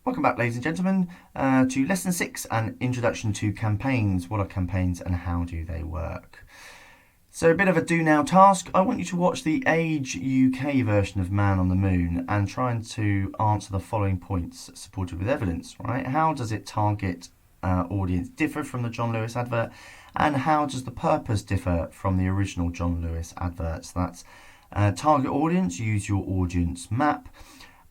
Welcome back, ladies and gentlemen, to Lesson 6, an Introduction to Campaigns. What are campaigns and how do they work? So a bit of a do now task. I want you to watch the Age UK version of Man on the Moon and try to answer the following points supported with evidence, right? How does it target audience differ from the John Lewis advert? And how does the purpose differ from the original John Lewis advert? So that's target audience, use your audience map,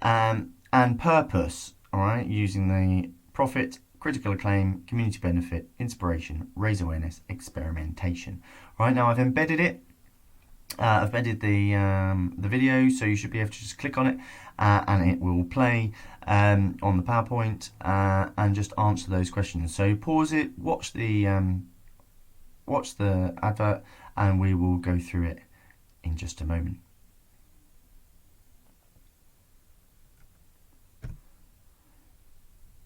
and purpose. All right, using the profit, critical acclaim, community benefit, inspiration, raise awareness, experimentation. Right, now I've embedded it. I've embedded the video, so you should be able to just click on it, and it will play on the PowerPoint and just answer those questions. So pause it, watch the advert, and we will go through it in just a moment.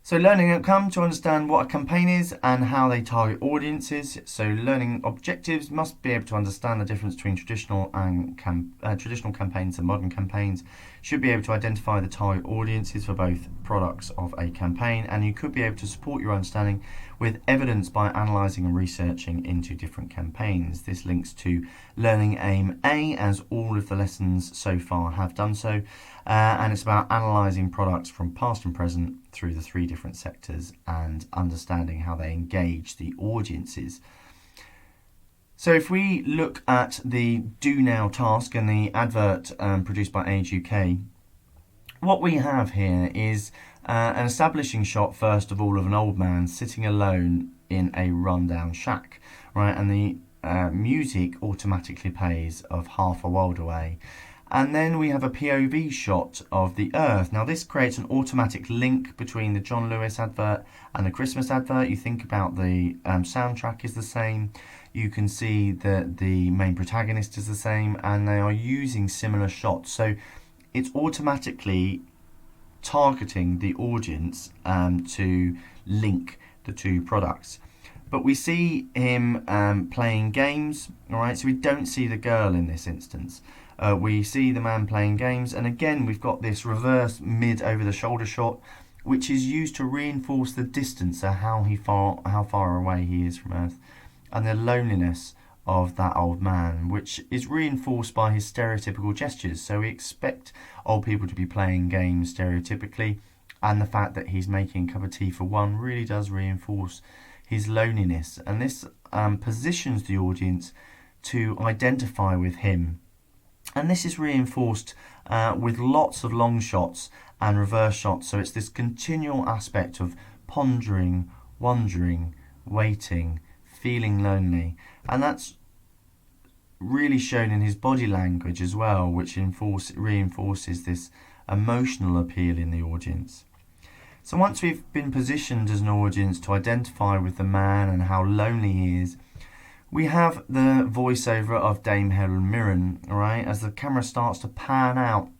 So learning outcome, to understand what a campaign is and how they target audiences. So learning objectives, must be able to understand the difference between traditional campaigns and modern campaigns. Should be able to identify the target audiences for both products of a campaign, and you could be able to support your understanding with evidence by analysing and researching into different campaigns. This links to Learning Aim A, as all of the lessons so far have done so, and it's about analysing products from past and present through the 3 different sectors and understanding how they engage the audiences. So if we look at the Do Now task and the advert produced by Age UK, what we have here is an establishing shot, first of all, of an old man sitting alone in a rundown shack, right? And the music automatically plays of Half a World Away. And then we have a POV shot of the Earth. Now this creates an automatic link between the John Lewis advert and the Christmas advert. You think about the soundtrack is the same. You can see that the main protagonist is the same, and they are using similar shots. So it's automatically targeting the audience to link the 2 products. But we see him playing games, all right? So we don't see the girl in this instance. We see the man playing games, and again we've got this reverse mid over the shoulder shot, which is used to reinforce the distance, so how far away he is from Earth, and the loneliness of that old man, which is reinforced by his stereotypical gestures. So we expect old people to be playing games stereotypically, and the fact that he's making a cup of tea for one really does reinforce his loneliness, and this positions the audience to identify with him. And this is reinforced with lots of long shots and reverse shots. So it's this continual aspect of pondering, wondering, waiting, feeling lonely. And that's really shown in his body language as well, which reinforces this emotional appeal in the audience. So once we've been positioned as an audience to identify with the man and how lonely he is, we have the voiceover of Dame Helen Mirren, all right, as the camera starts to pan out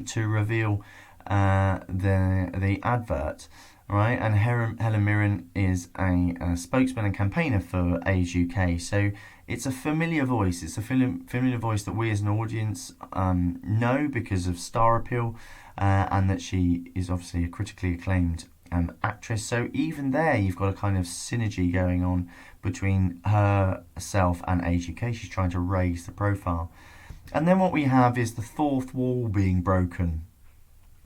to reveal the advert, all right, and Helen Mirren is a spokesman and campaigner for Age UK, so it's a familiar voice. It's a familiar voice that we as an audience know because of star appeal, and that she is obviously a critically acclaimed actress. So even there you've got a kind of synergy going on between herself and Age UK. She's trying to raise the profile. And then what we have is the 4th wall being broken.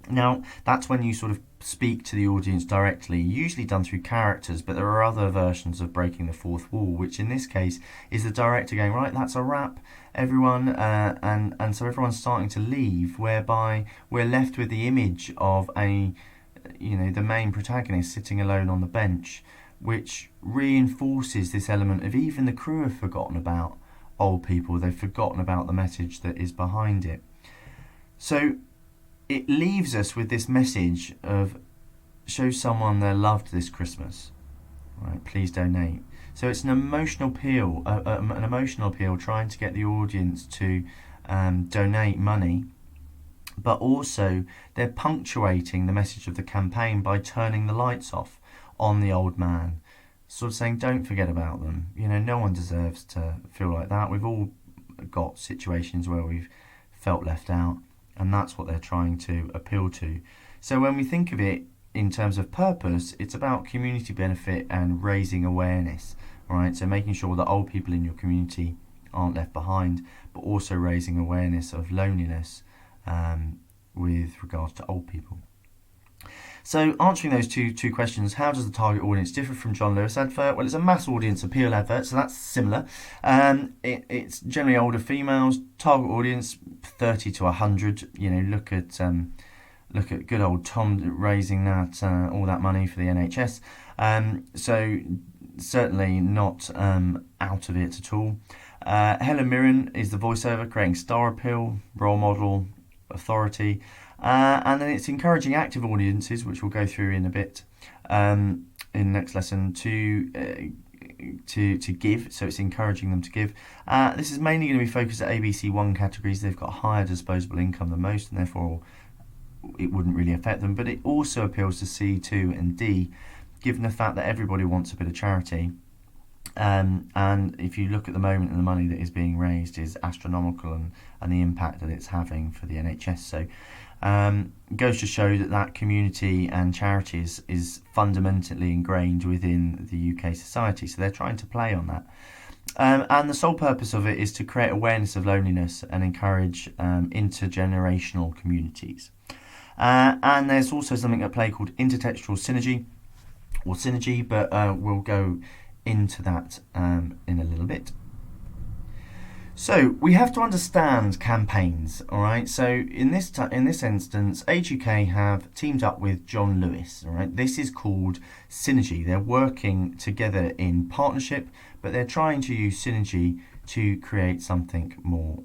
Now that's when you sort of speak to the audience directly, usually done through characters, but there are other versions of breaking the 4th wall, which in this case is the director going, right, that's a wrap, everyone, and so everyone's starting to leave, whereby we're left with the image of the main protagonist sitting alone on the bench, which reinforces this element of even the crew have forgotten about old people. They've forgotten about the message that is behind it. So it leaves us with this message of show someone they're loved this Christmas, right? Please donate. So it's an emotional appeal, trying to get the audience to donate money, but also they're punctuating the message of the campaign by turning the lights off on the old man, sort of saying don't forget about them. No one deserves to feel like that. We've all got situations where we've felt left out, and that's what they're trying to appeal to. So when we think of it in terms of purpose, it's about community benefit and raising awareness. All right, so making sure that old people in your community aren't left behind, but also raising awareness of loneliness with regards to old people. So answering those two questions, how does the target audience differ from John Lewis advert? Well, it's a mass audience appeal advert, so that's similar. It's generally older females. Target audience 30 to 100. You know, look at good old Tom raising that all that money for the NHS. So certainly not out of it at all. Helen Mirren is the voiceover, creating star appeal, role model, authority. And then it's encouraging active audiences, which we'll go through in a bit in the next lesson, to give. So it's encouraging them to give. This is mainly going to be focused at ABC1 categories. They've got higher disposable income than most, and therefore it wouldn't really affect them. But it also appeals to C2 and D, given the fact that everybody wants a bit of charity. And if you look at the moment, and the money that is being raised is astronomical, and the impact that it's having for the NHS. So goes to show that community and charities is fundamentally ingrained within the UK society. So they're trying to play on that. And the sole purpose of it is to create awareness of loneliness and encourage intergenerational communities. And there's also something at play called intertextual synergy, or synergy, but we'll go into that in a little bit. So we have to understand campaigns, all right? So in this instance, Age UK have teamed up with John Lewis, all right? This is called synergy. They're working together in partnership, but they're trying to use synergy to create something more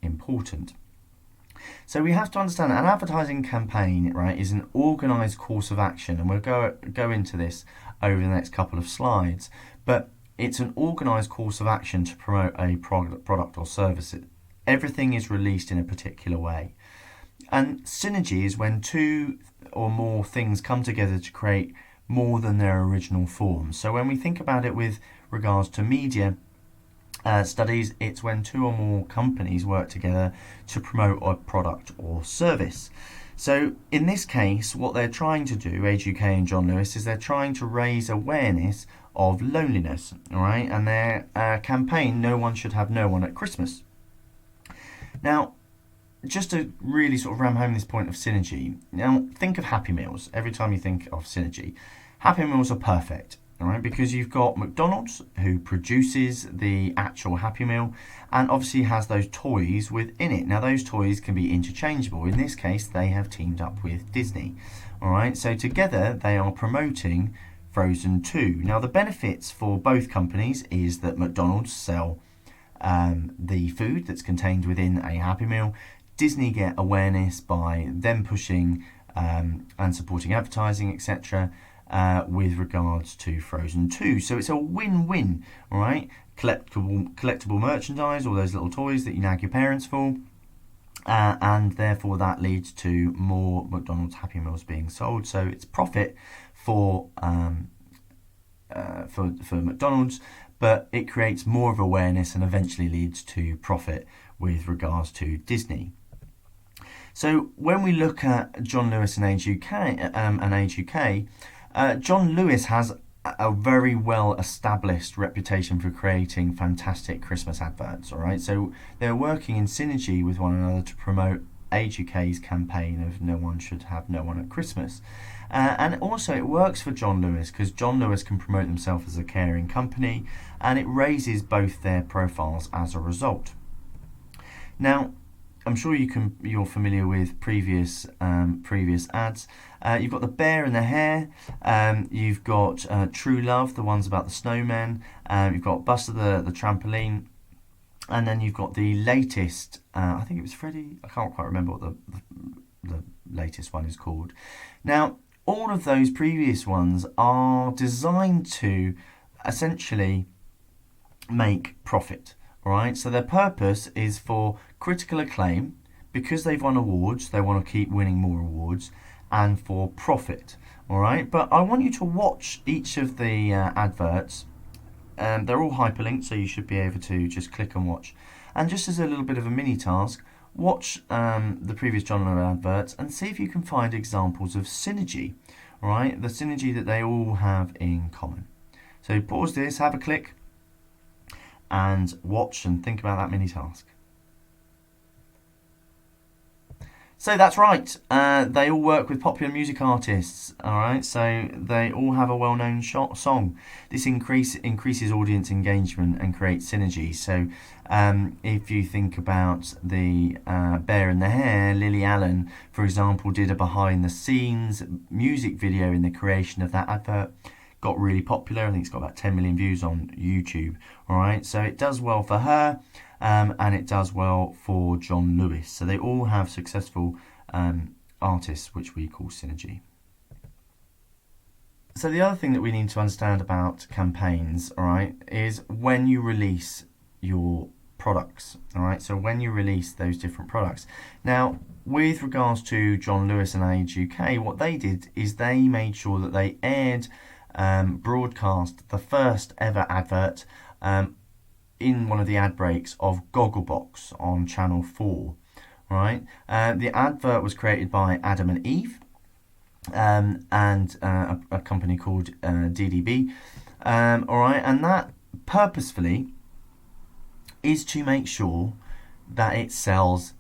important. So we have to understand that an advertising campaign, right, is an organised course of action, and we'll go into this over the next couple of slides. But it's an organised course of action to promote a product or service. Everything is released in a particular way. And synergy is when two or more things come together to create more than their original form. So when we think about it with regards to media studies, it's when two or more companies work together to promote a product or service. So in this case, what they're trying to do, Age UK and John Lewis, is they're trying to raise awareness of loneliness, all right? And their campaign, No One Should Have No One at Christmas. Now, just to really sort of ram home this point of synergy, now think of Happy Meals. Every time you think of synergy, Happy Meals are perfect, all right? Because you've got McDonald's, who produces the actual Happy Meal, and obviously has those toys within it. Now, those toys can be interchangeable. In this case, they have teamed up with Disney, all right? So together, they are promoting Frozen 2. Now, the benefits for both companies is that McDonald's sell the food that's contained within a Happy Meal. Disney get awareness by them pushing and supporting advertising, etc., with regards to Frozen 2. So it's a win-win, all right? Collectible merchandise, all those little toys that you nag your parents for, and therefore that leads to more McDonald's Happy Meals being sold. So it's profit for McDonald's, but it creates more of awareness and eventually leads to profit with regards to Disney. So when we look at John Lewis and Age UK, John Lewis has a very well established reputation for creating fantastic Christmas adverts, all right? So they're working in synergy with one another to promote Age UK's campaign of No One Should Have No One at Christmas. And also it works for John Lewis because John Lewis can promote himself as a caring company, and it raises both their profiles as a result. Now, I'm sure you're familiar with previous ads. You've got the bear and the hare. You've got True Love, the ones about the snowmen. You've got Buster the trampoline, and then you've got the latest. I think it was Freddie. I can't quite remember what the latest one is called. Now, all of those previous ones are designed to essentially make profit. All right, so their purpose is for critical acclaim, because they've won awards, they want to keep winning more awards, and for profit. All right, but I want you to watch each of the adverts. They're all hyperlinked, so you should be able to just click and watch. And just as a little bit of a mini task, watch the previous John Lewis adverts and see if you can find examples of synergy, right? The synergy that they all have in common. So pause this, have a click, and watch and think about that mini task. So that's right, they all work with popular music artists, alright, so they all have a well-known song. This increases audience engagement and creates synergy. So if you think about the Bear and the Hare, Lily Allen, for example, did a behind-the-scenes music video in the creation of that advert. Got really popular. I think it's got about 10 million views on YouTube. Alright, so it does well for her. And it does well for John Lewis. So they all have successful artists, which we call synergy. So the other thing that we need to understand about campaigns, all right, is when you release your products, all right. So when you release those different products. Now, with regards to John Lewis and Age UK, what they did is they made sure that they aired, broadcast the first ever advert in one of the ad breaks of Gogglebox on Channel 4, right? The advert was created by Adam and Eve and a company called DDB, all right? And that purposefully is to make sure that it sells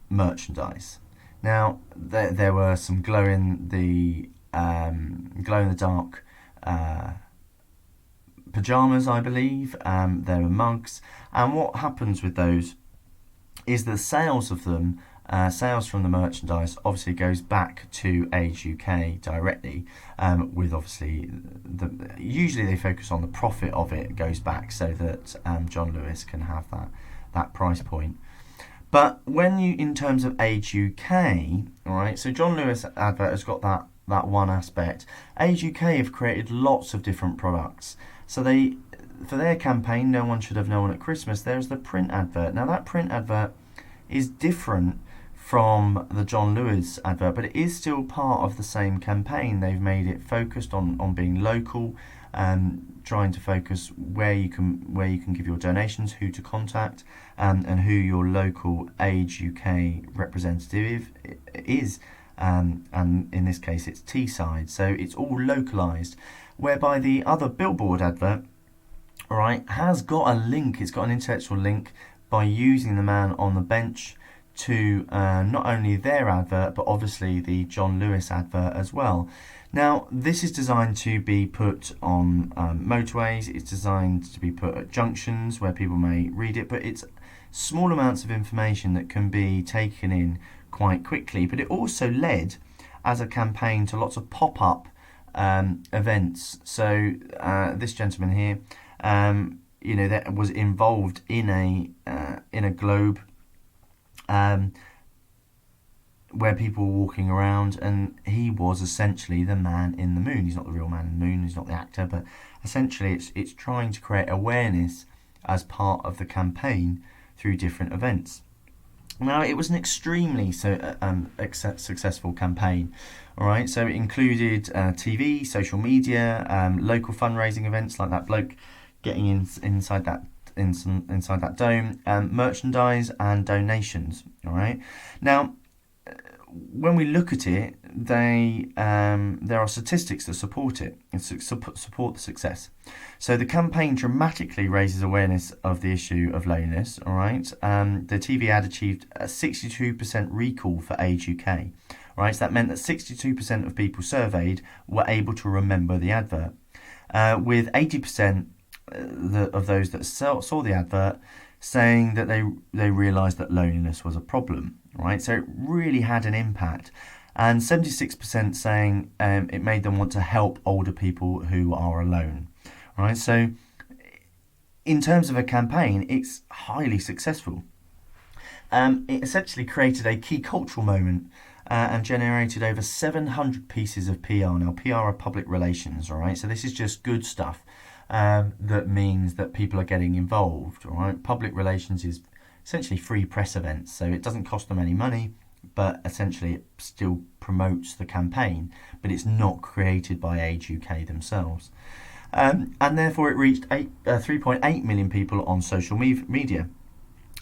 merchandise. Now, there were some glow-in-the-dark pajamas, I believe. There were mugs, and what happens with those is the sales of them, sales from the merchandise, obviously goes back to Age UK directly. With obviously usually they focus on the profit of it goes back, so that John Lewis can have that price point. But when you, in terms of Age UK, all right, so John Lewis advert has got that one aspect. Age UK have created lots of different products. So for their campaign, No One Should Have Known at Christmas, there's the print advert. Now that print advert is different from the John Lewis advert, but it is still part of the same campaign. They've made it focused on being local, trying to focus where you can give your donations, who to contact, and who your local Age UK representative is. And in this case, it's Teesside, so it's all localised. Whereby the other billboard advert, all right, has got a link. It's got an intertextual link by using the man on the bench to not only their advert, but obviously the John Lewis advert as well. Now, this is designed to be put on motorways. It's designed to be put at junctions where people may read it, but it's small amounts of information that can be taken in quite quickly. But it also led as a campaign to lots of pop-up events. So this gentleman here, that was involved in a globe where people were walking around, and he was essentially the man in the moon. He's not the real man in the moon. He's not the actor, but essentially it's trying to create awareness as part of the campaign through different events. Now, it was an extremely successful campaign. All right, so it included TV, social media, local fundraising events like that bloke getting inside that dome, merchandise and donations. All right, now when we look at it, there are statistics that support it and support the success. So the campaign dramatically raises awareness of the issue of loneliness. All right, the TV ad achieved a 62% recall for Age UK. All right, so that meant that 62% of people surveyed were able to remember the advert, with 80% of those that saw the advert saying that they realised that loneliness was a problem. Right, so it really had an impact, and 76% saying it made them want to help older people who are alone. Right, so in terms of a campaign, it's highly successful. It essentially created a key cultural moment and generated over 700 pieces of PR. Now, PR are public relations, all right? So this is just good stuff that means that people are getting involved, all right? Public relations is essentially free press events, so it doesn't cost them any money, but essentially it still promotes the campaign, but it's not created by Age UK themselves. And therefore it reached 3.8 million people on social media.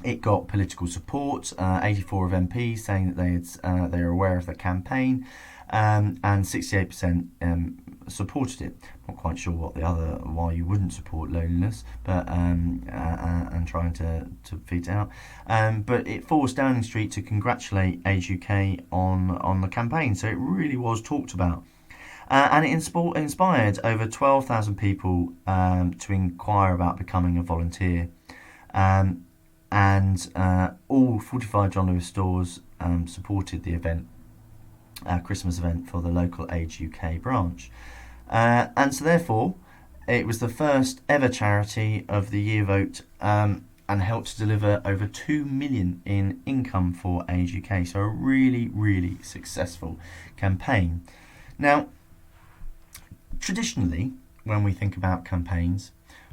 It got political support, 84 of MPs saying that they are aware of the campaign, and 68% supported it. Not quite sure why you wouldn't support loneliness, but and trying to feed it out. But it forced Downing Street to congratulate Age UK on the campaign, so it really was talked about. And it inspired over 12,000 people to inquire about becoming a volunteer. And all 45 John Lewis stores supported the event, Christmas event for the local Age UK branch. And so therefore, it was the first ever charity of the year vote, and helped to deliver over 2 million in income for Age UK. So a really, really successful campaign. Now, traditionally, when we think about campaigns,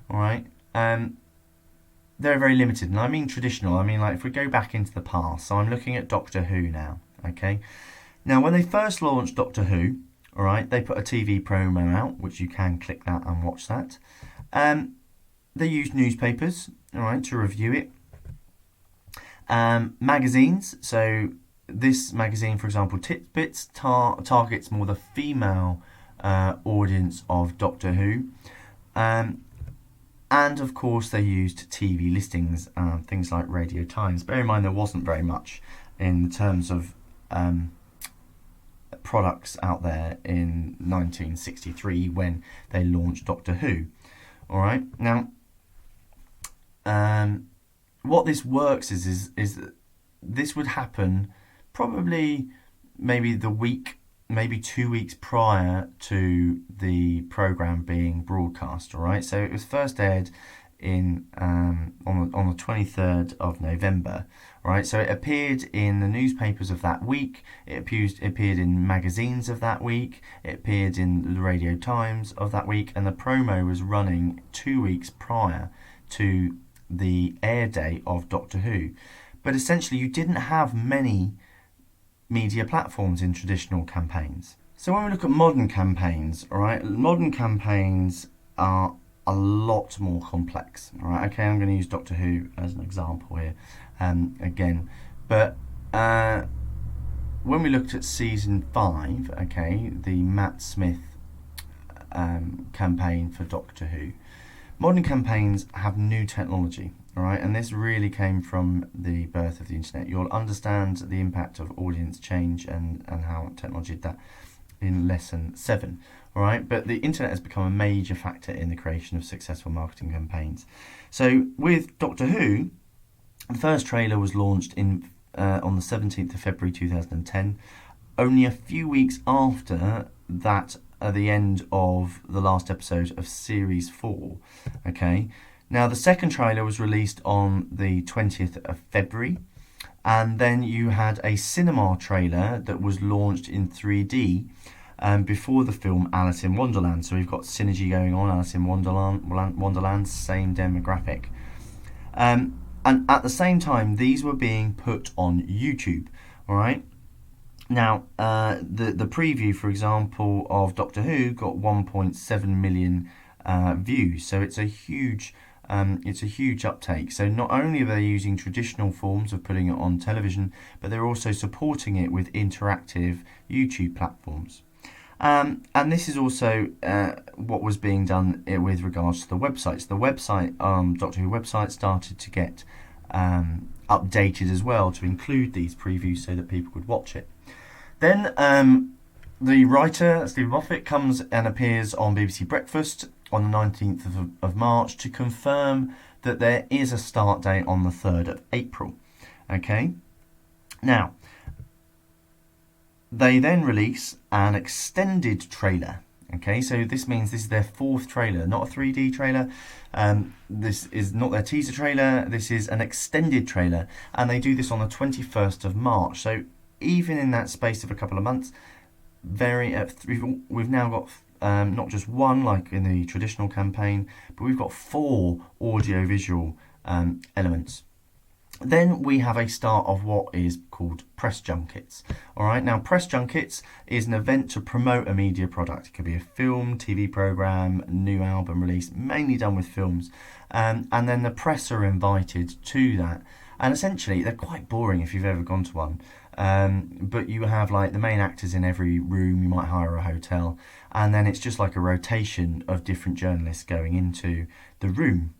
all right, they're very limited. And I mean traditional, I mean like if we go back into the past. So I'm looking at Doctor Who now, okay? Now, when they first launched Doctor Who, all right, they put a TV promo out, which you can click that and watch that. They used newspapers, all right, to review it. Magazines, so this magazine, for example, Titbits, targets more the female audience of Doctor Who. And of course they used TV listings, things like Radio Times. Bear in mind there wasn't very much in terms of products out there in 1963 when they launched Doctor Who. Alright, now what this works is that this would happen probably maybe 2 weeks prior to the programme being broadcast, all right? So it was first aired on the 23rd of November, all right? So it appeared in the newspapers of that week, it appeared in magazines of that week, it appeared in the Radio Times of that week, and the promo was running 2 weeks prior to the air date of Doctor Who. But essentially you didn't have many media platforms in traditional campaigns. So when we look at modern campaigns, all right, modern campaigns are a lot more complex. All right, okay, I'm going to use Doctor Who as an example here again, but when we looked at season 5, okay, the Matt Smith campaign for Doctor Who, modern campaigns have new technology. All right, and this really came from the birth of the internet. You'll understand the impact of audience change and how technology did that in lesson 7. All right, but the internet has become a major factor in the creation of successful marketing campaigns. So with Doctor Who, the first trailer was launched on the 17th of February 2010, only a few weeks after that, at the end of the last episode of Series 4. Okay. Now, the second trailer was released on the 20th of February, and then you had a cinema trailer that was launched in 3D before the film Alice in Wonderland. So we've got synergy going on, Alice in Wonderland, same demographic. And at the same time, these were being put on YouTube, all right? Now, the preview, for example, of Doctor Who got 1.7 million views, so it's a huge uptake. So not only are they using traditional forms of putting it on television, but they're also supporting it with interactive YouTube platforms. And this is also what was being done with regards to the websites. The website, Doctor Who website, started to get updated as well to include these previews so that people could watch it. Then the writer, Stephen Moffat, comes and appears on BBC Breakfast on the 19th of March to confirm that there is a start date on the 3rd of April. Okay? Now, they then release an extended trailer. Okay, so this means this is their 4th trailer, not a 3D trailer. This is not their teaser trailer. This is an extended trailer, and they do this on the 21st of March. So even in that space of a couple of months, we've now got not just one like in the traditional campaign, but we've got 4 audio-visual elements. Then we have a start of what is called press junkets. All right, now press junkets is an event to promote a media product. It could be a film, TV program, new album release, mainly done with films. And then the press are invited to that. And essentially, they're quite boring if you've ever gone to one. But you have like the main actors in every room. You might hire a hotel, and then it's just like a rotation of different journalists going into the room.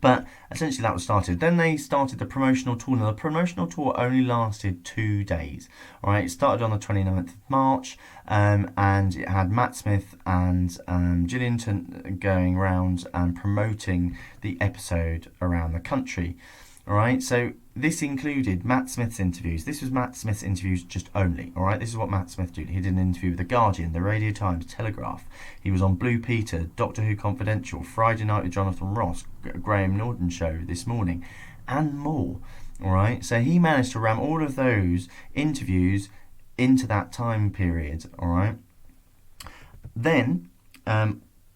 But essentially that was started. Then they started the promotional tour. Now the promotional tour only lasted 2 days. All right, it started on the 29th of March, and it had Matt Smith and Gillian going around and promoting the episode around the country. All right, so this included Matt Smith's interviews. This was Matt Smith's interviews just only. All right, this is what Matt Smith did. He did an interview with The Guardian, The Radio Times, Telegraph. He was on Blue Peter, Doctor Who Confidential, Friday Night with Jonathan Ross, Graham Norton Show This Morning, and more. All right, so he managed to ram all of those interviews into that time period. All right, then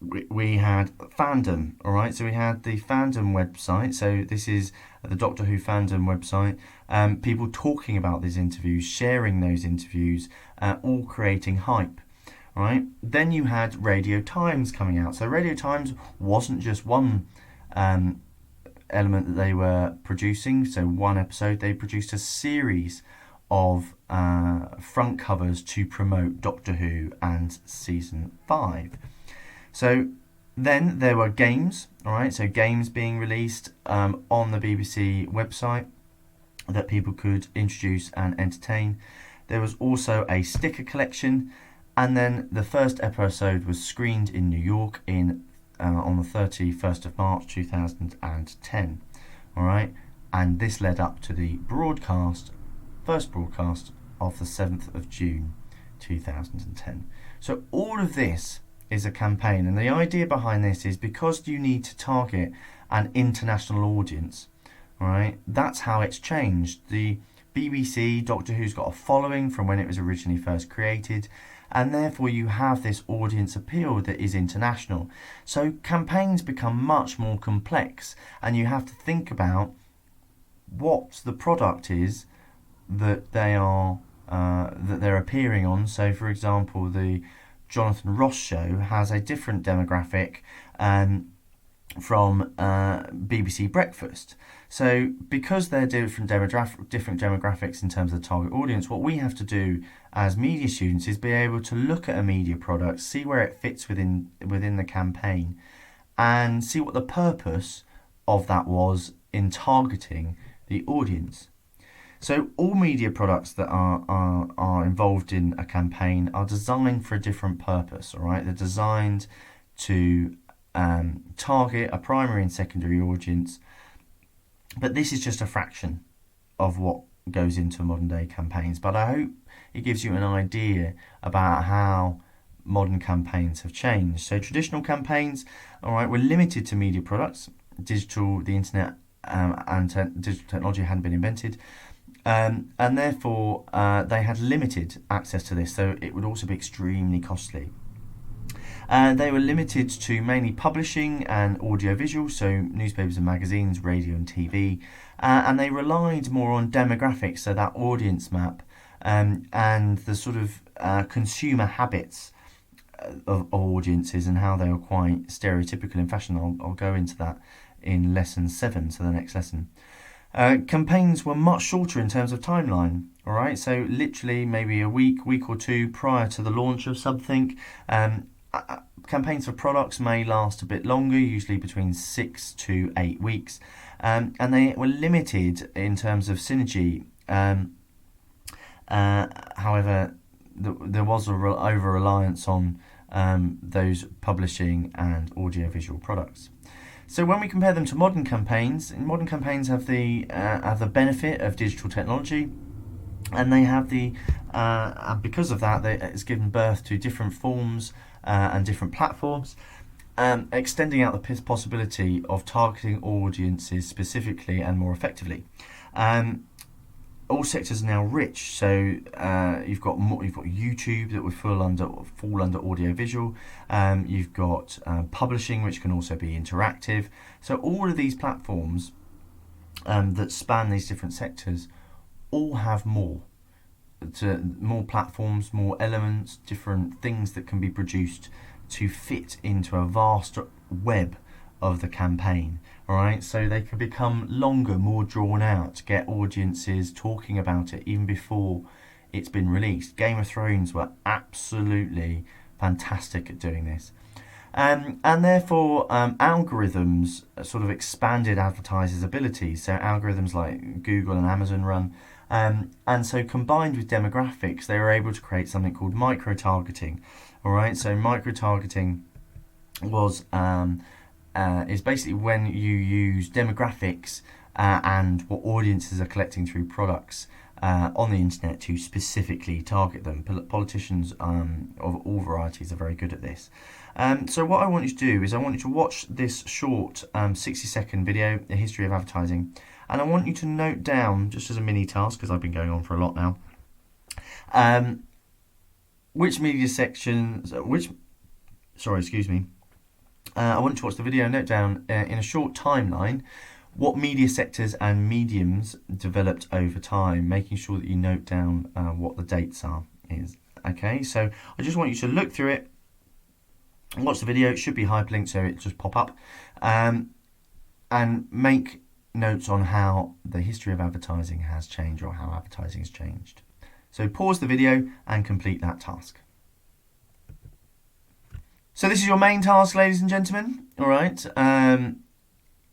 we had fandom. All right, so we had the fandom website. So this is the Doctor Who fandom website. People talking about these interviews, sharing those interviews, all creating hype. All right. Then you had Radio Times coming out. So Radio Times wasn't just one element that they were producing. So one episode, they produced a series of front covers to promote Doctor Who and season 5. So then there were games, all right, so games being released on the BBC website that people could introduce and entertain. There was also a sticker collection, and then the first episode was screened in New York on the 31st of March 2010, all right, and this led up to the first broadcast of the 7th of June 2010. So all of this is a campaign, and the idea behind this is because you need to target an international audience, right? That's how it's changed. The BBC Doctor Who's got a following from when it was originally first created, and therefore you have this audience appeal that is international. So campaigns become much more complex, and you have to think about what the product is that they're appearing on. So for example, the Jonathan Ross show has a different demographic from BBC Breakfast. So because they're different demographics in terms of the target audience, what we have to do as media students is be able to look at a media product, see where it fits within the campaign, and see what the purpose of that was in targeting the audience. So all media products that are involved in a campaign are designed for a different purpose, all right? They're designed to target a primary and secondary audience, but this is just a fraction of what goes into modern day campaigns. But I hope it gives you an idea about how modern campaigns have changed. So traditional campaigns, all right, were limited to media products. The internet and digital technology hadn't been invented. And therefore, they had limited access to this, so it would also be extremely costly. They were limited to mainly publishing and audiovisual, so newspapers and magazines, radio and TV, and they relied more on demographics, so that audience map, and the sort of consumer habits of audiences and how they were quite stereotypical in fashion. I'll go into that in lesson 7, so the next lesson. Campaigns were much shorter in terms of timeline, all right? So literally maybe a week or two prior to the launch of something. Campaigns for products may last a bit longer, usually between 6 to 8 weeks, and they were limited in terms of synergy. However, there was a over-reliance on those publishing and audiovisual products. So when we compare them to modern campaigns have the benefit of digital technology, and they have and because of that, it's given birth to different forms and different platforms, extending out the possibility of targeting audiences specifically and more effectively. All sectors are now rich, so you've got YouTube that would fall under audiovisual. You've got publishing, which can also be interactive. So all of these platforms that span these different sectors all have more platforms, more elements, different things that can be produced to fit into a vast web of the campaign. All right, so they can become longer, more drawn out, get audiences talking about it even before it's been released. Game of Thrones were absolutely fantastic at doing this. And therefore, algorithms sort of expanded advertisers' abilities. So algorithms like Google and Amazon run. And so combined with demographics, they were able to create something called micro-targeting. All right, so micro-targeting was is basically when you use demographics and what audiences are collecting through products on the internet to specifically target them. Politicians of all varieties are very good at this. So what I want you to do is I want you to watch this short 60-second video, The History of Advertising, and I want you to note down, just as a mini task, because I've been going on for a lot now, which media sections, I want you to watch the video and note down in a short timeline what media sectors and mediums developed over time, making sure that you note down what the dates are. Okay, so I just want you to look through it, watch the video. It should be hyperlinked, so it'll just pop up, and make notes on how the history of advertising has changed or how advertising has changed. So pause the video and complete that task. So this is your main task, ladies and gentlemen. All right.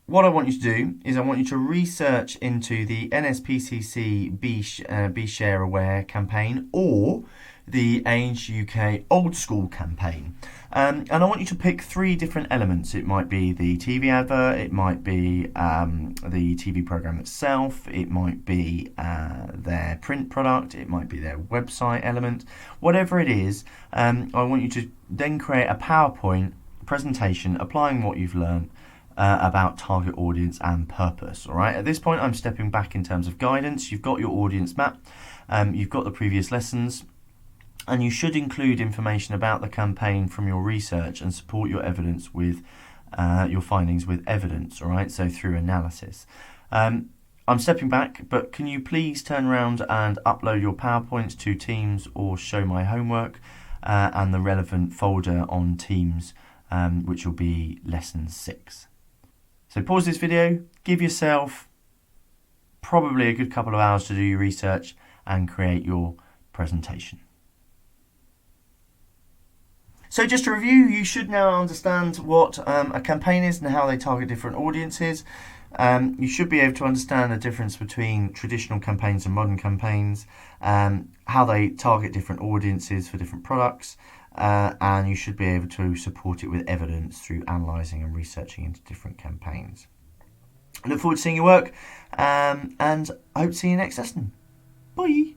What I want you to do is I want you to research into the NSPCC Be Share Aware campaign or the Age UK Old School campaign. And I want you to pick 3 different elements. It might be the TV advert, it might be the TV programme itself, it might be their print product, it might be their website element. Whatever it is, I want you to then create a PowerPoint presentation applying what you've learned about target audience and purpose. All right. At this point, I'm stepping back in terms of guidance. You've got your audience map, you've got the previous lessons, and you should include information about the campaign from your research and support your evidence with your findings with evidence. All right. So through analysis. I'm stepping back, but can you please turn around and upload your PowerPoints to Teams or Show My Homework and the relevant folder on Teams, which will be lesson 6. So pause this video, give yourself probably a good couple of hours to do your research and create your presentation. So just to review, you should now understand what a campaign is and how they target different audiences. You should be able to understand the difference between traditional campaigns and modern campaigns, how they target different audiences for different products, and you should be able to support it with evidence through analysing and researching into different campaigns. I look forward to seeing your work, and I hope to see you next lesson. Bye!